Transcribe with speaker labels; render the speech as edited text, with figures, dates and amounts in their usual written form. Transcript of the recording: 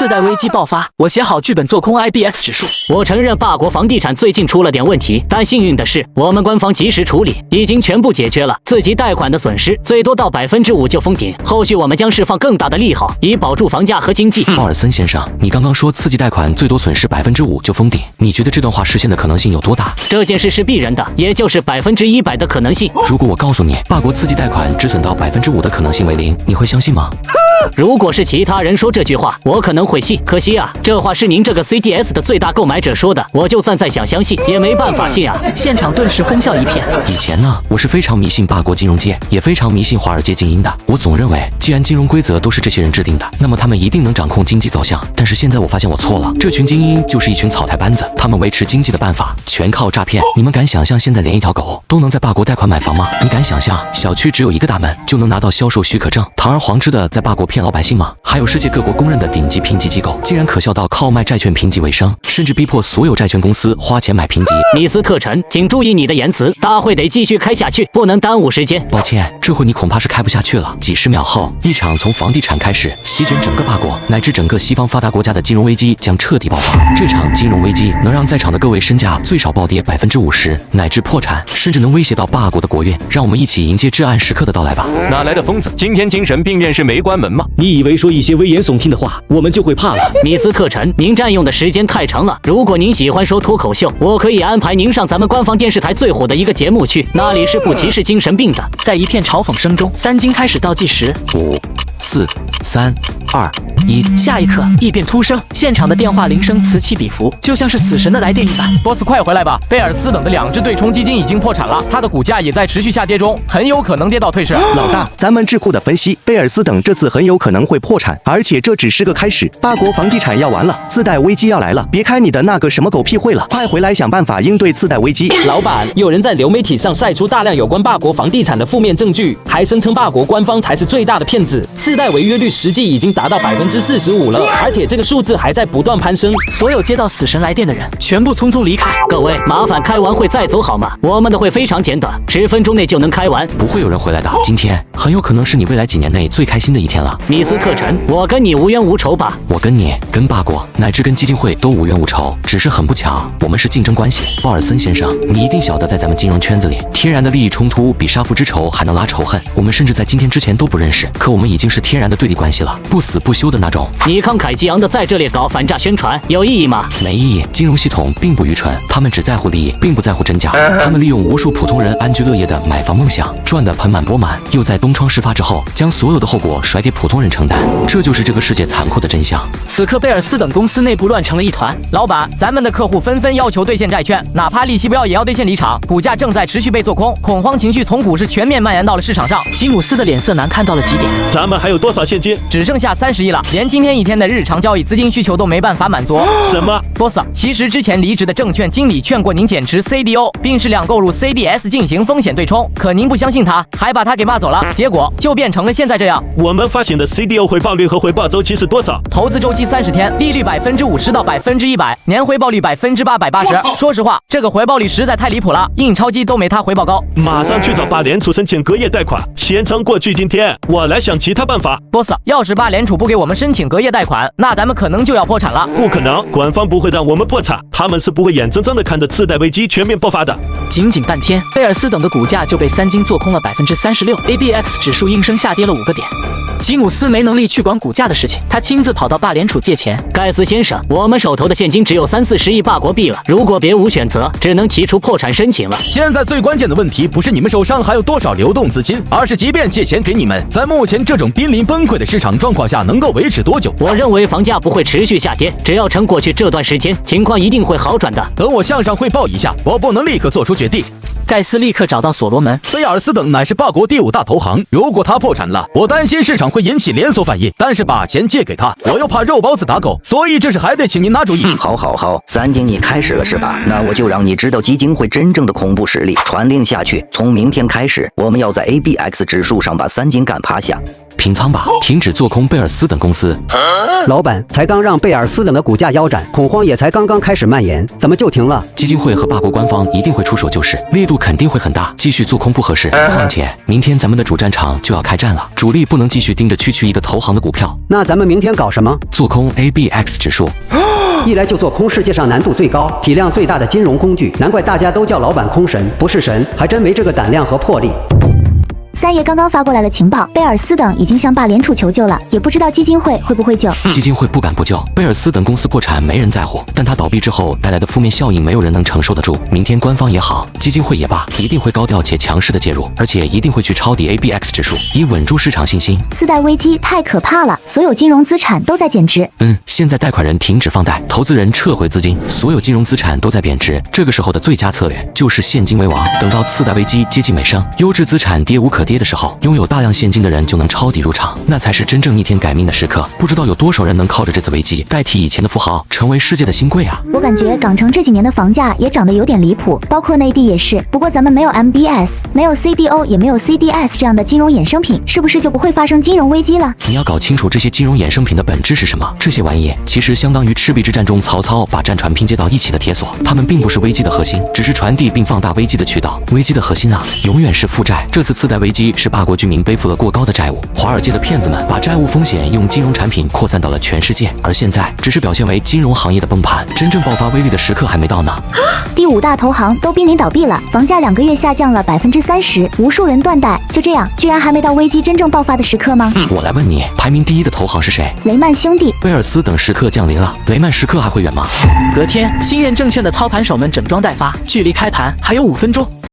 Speaker 1: 次贷危机爆发，我写好剧本做空 IBX 指数。
Speaker 2: 我承认霸国房地产最近出了点问题，但幸运的是，我们官方及时处理，已经全部解决了自己贷款的损失，最多到5%就封顶。后续我们将释放更大的利好，以保住房价和经济。
Speaker 3: 鲍尔森先生，你刚刚说刺激贷款最多损失5%就封顶，你觉得这段话实现的可能性有多大？
Speaker 2: 这件事是必然的，也就是100%的可能性。
Speaker 3: 如果我告诉你，霸国刺激贷款止损到5%的可能性为0，你会相信吗？
Speaker 2: 如果是其他人说这句话，我可能会信。可惜啊，这话是您这个 CDS 的最大购买者说的，我就算再想相信，也没办法信啊！
Speaker 1: 现场顿时哄笑一片。
Speaker 3: 以前呢，我是非常迷信霸国金融界，也非常迷信华尔街精英的。我总认为，既然金融规则都是这些人制定的，那么他们一定能掌控经济走向。但是现在我发现我错了，这群精英就是一群草台班子，他们维持经济的办法全靠诈骗。你们敢想象现在连一条狗都能在霸国贷款买房吗？你敢想象小区只有一个大门就能拿到销售许可证，堂而皇之的在霸国骗老百姓吗？还有世界各国公认的顶级评级机构，竟然可笑到靠卖债券评级为生，甚至逼迫所有债券公司花钱买评级。
Speaker 2: 米斯特臣，请注意你的言辞，大会得继续开下去，不能耽误时间。
Speaker 3: 抱歉，这会你恐怕是开不下去了。几十秒后，一场从房地产开始席卷整个霸国乃至整个西方发达国家的金融危机将彻底爆发。这场金融危机能让在场的各位身价最少暴跌50%，乃至破产，甚至能威胁到霸国的国运。让我们一起迎接至暗时刻的到来吧。
Speaker 4: 哪来的疯子？今天精神病院是没关门吗？
Speaker 5: 你以为说一些危言耸听的话，我们就会怕了？
Speaker 2: 米斯特臣，您占用的时间太长了。如果您喜欢说脱口秀，我可以安排您上咱们官方电视台最火的一个节目去，那里是不歧视精神病的。
Speaker 1: 在一片嘲讽声中，三金开始倒计时
Speaker 3: ：5、4、3、2、1。
Speaker 1: 下一刻，异变突生，现场的电话铃声此起彼伏，就像是死神的来电一般。
Speaker 6: boss， 快回来吧！贝尔斯等的2只对冲基金已经破产了，它的股价也在持续下跌中，很有可能跌到退市。
Speaker 7: 老大，咱们智库的分析，贝尔斯等这次很有可能会破产，而且这只是个开始，霸国房地产要完了，次贷危机要来了，别开你的那个什么狗屁会了，快回来想办法应对次贷危机。
Speaker 5: 老板，有人在流媒体上晒出大量有关霸国房地产的负面证据，还声称霸国官方才是最大的骗子，次贷违约率实际已经达到45%了，而且这个数字还在不断攀升。
Speaker 1: 所有接到死神来电的人，全部匆匆离开。
Speaker 2: 各位，麻烦开完会再走好吗？我们的会非常简短，10分钟内就能开完。
Speaker 3: 不会有人回来的，今天很有可能是你未来几年内最开心的一天了。
Speaker 2: 米斯特臣，我跟你无冤无仇吧？
Speaker 3: 我跟你、跟霸国乃至跟基金会都无冤无仇，只是很不巧，我们是竞争关系。鲍尔森先生，你一定晓得，在咱们金融圈子里，天然的利益冲突比杀父之仇还能拉仇恨。我们甚至在今天之前都不认识，可我们已经是天然的对立关系了，不死不休的那种。
Speaker 2: 你慷慨激昂的在这里搞反诈宣传，有意义吗？
Speaker 3: 没意义。金融系统并不愚蠢，他们只在乎利益，并不在乎真假。他们利用无数普通人安居乐业的买房梦想，赚得盆满钵满，又在东窗事发之后，将所有的后果甩给普通人承担。这就是这个世界残酷的真相。
Speaker 1: 此刻，贝尔斯等公司内部乱成了一团。
Speaker 6: 老板，咱们的客户纷纷要求兑现债券，哪怕利息不要也要兑现离场，股价正在持续被做空，恐慌情绪从股市全面蔓延到了市场上。
Speaker 1: 吉姆斯的脸色难看到了极点。
Speaker 8: 咱们还有多少现金？
Speaker 6: 只剩下30亿了，连今天一天的日常交易资金需求都没办法满足。
Speaker 8: 什么
Speaker 6: ？boss， 其实之前离职的证券经理劝过您减持 CDO， 并适量购入 CDS 进行风险对冲，可您不相信他，还把他给骂走了，结果就变成了现在这样。
Speaker 8: 我们发行的 CDO 回报率和回报周期是多少？
Speaker 6: 投资周期30天，利率50%到100%，年回报率880%。说实话，这个回报率实在太离谱了，印钞机都没他回报高。
Speaker 8: 马上去找巴联储申请隔夜贷款，先撑过去今天，我来想其他办法。
Speaker 6: boss， 要是巴联储不给我们申请隔夜贷款，那咱们可能就要破产了。
Speaker 8: 不可能，官方不会让我们破产，他们是不会眼睁睁的看着次贷危机全面爆发的。
Speaker 1: 仅半天，贝尔斯等的股价就被三金做空了36%，ABX 指数应声下跌了5个点。吉姆斯没能力去管股价的事情，他亲自跑到霸联储借钱。
Speaker 2: 盖斯先生，我们手头的现金只有30-40亿霸国币了，如果别无选择，只能提出破产申请了。
Speaker 9: 现在最关键的问题不是你们手上还有多少流动资金，而是即便借钱给你们，在目前这种濒临崩溃的市场状况下，能够维持多久？
Speaker 2: 我认为房价不会持续下跌，只要撑过去这段时间，情况一定会好转的。
Speaker 9: 等我向上汇报一下，我不能立刻做出决定。
Speaker 1: 盖斯立刻找到所罗门。
Speaker 9: 菲尔斯等乃是霸国第5大投行，如果他破产了，我担心市场会引起连锁反应。但是把钱借给他，我又怕肉包子打狗，所以这是还得请您拿主意。
Speaker 10: 好，三金你开始了是吧？那我就让你知道基金会真正的恐怖实力。传令下去，从明天开始，我们要在 ABX 指数上把三金干趴下。
Speaker 3: 平仓吧，停止做空贝尔斯等公司。
Speaker 11: 老板才刚让贝尔斯等的股价腰斩，恐慌也才刚刚开始蔓延，怎么就停了？
Speaker 3: 基金会和霸国官方一定会出手救市，力度肯定会很大，继续做空不合适。况且明天咱们的主战场就要开战了，主力不能继续盯着区区一个投行的股票。
Speaker 11: 那咱们明天搞什么？
Speaker 3: 做空 ABX 指数。
Speaker 11: 一来就做空世界上难度最高、体量最大的金融工具，难怪大家都叫老板空神，不是神，还真没这个胆量和魄力。
Speaker 12: 三爷刚刚发过来了情报，贝尔斯等已经向霸联储求救了，也不知道基金会会不会救。
Speaker 3: 基金会不敢不救，贝尔斯等公司破产没人在乎，但它倒闭之后带来的负面效应没有人能承受得住。明天官方也好，基金会也罢，一定会高调且强势的介入，而且一定会去抄底 ABX 指数，以稳住市场信心。
Speaker 12: 次贷危机太可怕了，所有金融资产都在减值。
Speaker 3: 现在贷款人停止放贷，投资人撤回资金，所有金融资产都在贬值。这个时候的最佳策略就是现金为王。等到次贷危机接近尾声，优质资产跌无可跌的时候，拥有大量现金的人就能抄底入场，那才是真正逆天改命的时刻。不知道有多少人能靠着这次危机代替以前的富豪，成为世界的新贵啊！
Speaker 12: 我感觉港城这几年的房价也涨得有点离谱，包括内地也是。不过咱们没有 MBS， 没有 CDO， 也没有 CDS 这样的金融衍生品，是不是就不会发生金融危机了？
Speaker 3: 你要搞清楚这些金融衍生品的本质是什么。这些玩意其实相当于赤壁之战中曹操把战船拼接到一起的铁索，它们并不是危机的核心，只是传递并放大危机的渠道。危机的核心永远是负债。这次次贷危机是霸国居民背负了过高的债务，华尔街的骗子们把债务风险用金融产品扩散到了全世界，而现在只是表现为金融行业的崩盘，真正爆发威力的时刻还没到呢。
Speaker 12: 第5大投行都濒临倒闭了，房价2个月下降了30%，无数人断贷，就这样，居然还没到危机真正爆发的时刻吗？
Speaker 3: 我来问你，排名第1的投行是谁？
Speaker 12: 雷曼兄弟。
Speaker 3: 贝尔斯等时刻降临了，雷曼时刻还会远吗？
Speaker 1: 隔天，新任证券的操盘手们整装待发，距离开盘还有5分钟。